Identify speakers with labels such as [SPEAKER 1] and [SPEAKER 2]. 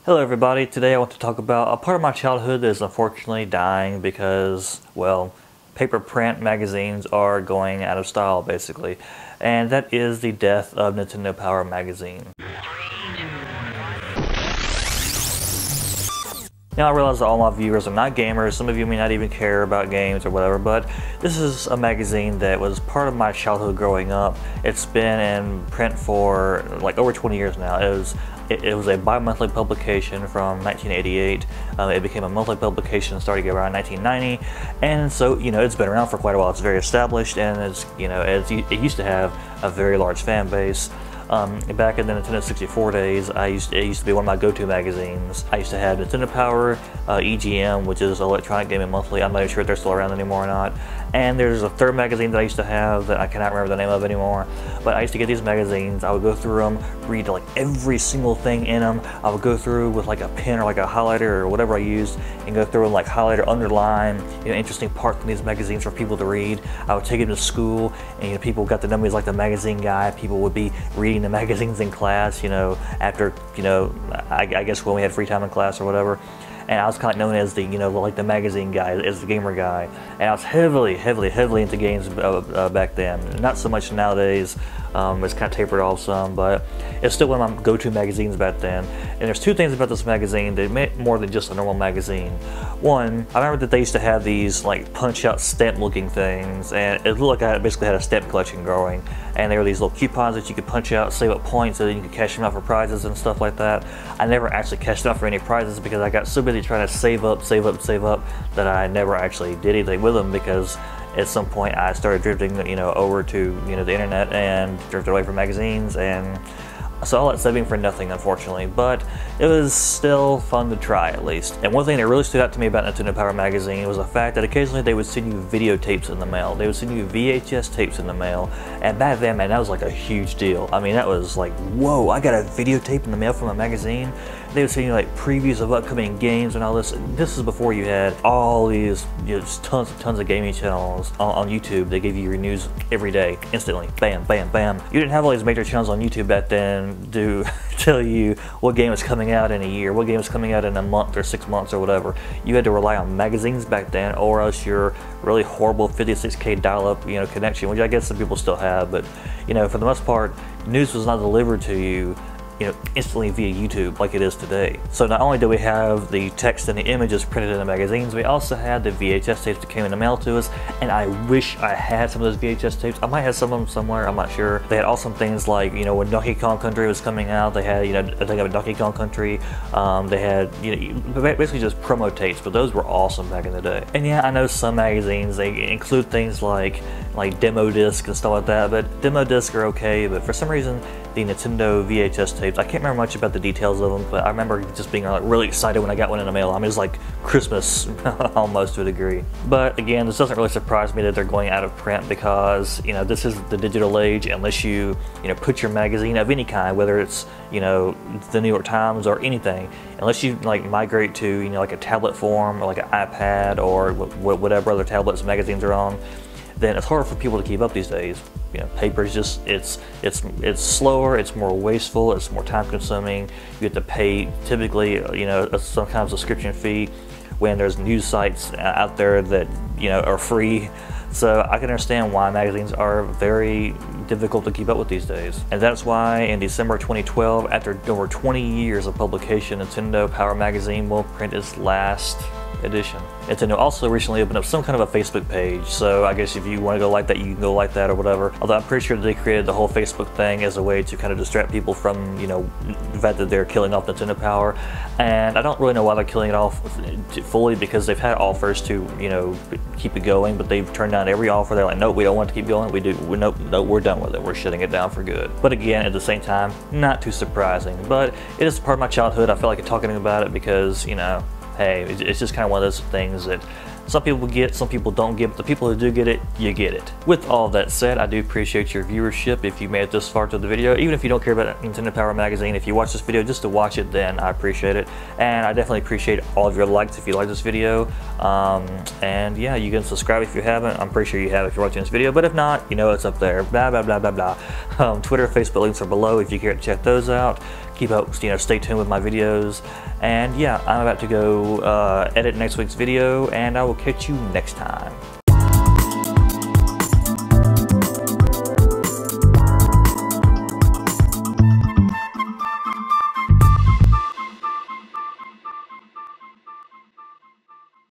[SPEAKER 1] Hello everybody, today I want to talk about a part of my childhood that is unfortunately dying because, well, paper print magazines are going out of style basically, and that is the death of Nintendo Power Magazine. Now I realize that all my viewers are not gamers, some of you may not even care about games or whatever, but this is a magazine that was part of my childhood growing up. It's been in print for like over 20 years now. It was a bi-monthly publication from 1988. It became a monthly publication starting around 1990, and so it's been around for quite a while. It's very established, and it used to have a very large fan base. Back in the Nintendo 64 days, it used to be one of my go-to magazines. I used to have Nintendo Power, EGM, which is Electronic Gaming Monthly. I'm not even sure if they're still around anymore or not. And there's a third magazine that I used to have that I cannot remember the name of anymore. But I used to get these magazines. I would go through them, read like every single thing in them. I would go through with like a pen or like a highlighter or whatever I used, and go through and like highlight or underline interesting parts in these magazines for people to read. I would take them to school, and people got to know me as like the magazine guy. People would be reading the magazines in class, after, I guess when we had free time in class or whatever. And I was kind of known as the, like the magazine guy, as the gamer guy. And I was heavily into games back then. Not so much nowadays. It's kind of tapered off some, but it's still one of my go-to magazines back then. And there's two things about this magazine that made more than just a normal magazine. One, I remember that they used to have these like punch-out stamp-looking things, and it looked like I basically had a stamp collection growing. And there were these little coupons that you could punch out, save up points, so then you could cash them out for prizes and stuff like that. I never actually cashed out for any prizes because I got so busy trying to save up that I never actually did anything with them, because at some point I started drifting, over to, the internet, and drifted away from magazines, and so all that saving for nothing, unfortunately, but it was still fun to try at least. And one thing that really stood out to me about Nintendo Power Magazine was the fact that occasionally they would send you videotapes in the mail. They would send you VHS tapes in the mail, and back then, man, that was like a huge deal. I mean, that was like, whoa, I got a videotape in the mail from a magazine. They would send you like previews of upcoming games and all this. This is before you had all these just tons of gaming channels on YouTube. They gave you your news every day, instantly, bam, bam, bam. You didn't have all these major channels on YouTube back then to tell you what game is coming out in a year, what game is coming out in a month or 6 months or whatever. You had to rely on magazines back then, or else your really horrible 56K dial-up connection, which I guess some people still have, but for the most part, news was not delivered to you instantly via YouTube like it is today. So not only do we have the text and the images printed in the magazines, we also had the VHS tapes that came in the mail to us, and I wish I had some of those VHS tapes. I might have some of them somewhere, I'm not sure. They had awesome things like, when Donkey Kong Country was coming out, they had, a thing of Donkey Kong Country. They had, basically just promo tapes, but those were awesome back in the day. And yeah, I know some magazines, they include things like demo discs and stuff like that, but demo discs are okay, but for some reason, the Nintendo VHS tapes, I can't remember much about the details of them, but I remember just being like really excited when I got one in the mail. I mean, it was like Christmas almost to a degree. But again, this doesn't really surprise me that they're going out of print, because this is the digital age. Unless you put your magazine of any kind, whether it's the New York Times or anything, unless you like migrate to like a tablet form or like an iPad or whatever other tablets magazines are on, then it's harder for people to keep up these days. Paper is just, it's slower, it's more wasteful, it's more time consuming. You have to pay typically, some kind of subscription fee when there's news sites out there that, are free. So I can understand why magazines are very difficult to keep up with these days. And that's why in December 2012, after over 20 years of publication, Nintendo Power Magazine will print its last edition. Nintendo also recently opened up some kind of a Facebook page, so I guess if you want to go like that, you can go like that or whatever. Although I'm pretty sure that they created the whole Facebook thing as a way to kind of distract people from, the fact that they're killing off Nintendo Power. And I don't really know why they're killing it off fully, because they've had offers to, keep it going, but they've turned down every offer. They're like, nope, we don't want to keep going. Nope, we're done with it. We're shutting it down for good. But again, at the same time, not too surprising. But it is part of my childhood. I feel like talking about it because, hey, it's just kind of one of those things that some people get, some people don't get, but the people who do get it, you get it. With all that said, I do appreciate your viewership if you made it this far to the video. Even if you don't care about Nintendo Power Magazine, if you watch this video just to watch it, then I appreciate it. And I definitely appreciate all of your likes if you like this video. And yeah, you can subscribe if you haven't. I'm pretty sure you have if you're watching this video, but if not, it's up there. Blah, blah, blah, blah, blah. Twitter, Facebook links are below if you care to check those out. keep up, stay tuned with my videos. And yeah, I'm about to go edit next week's video, and I will catch you next time.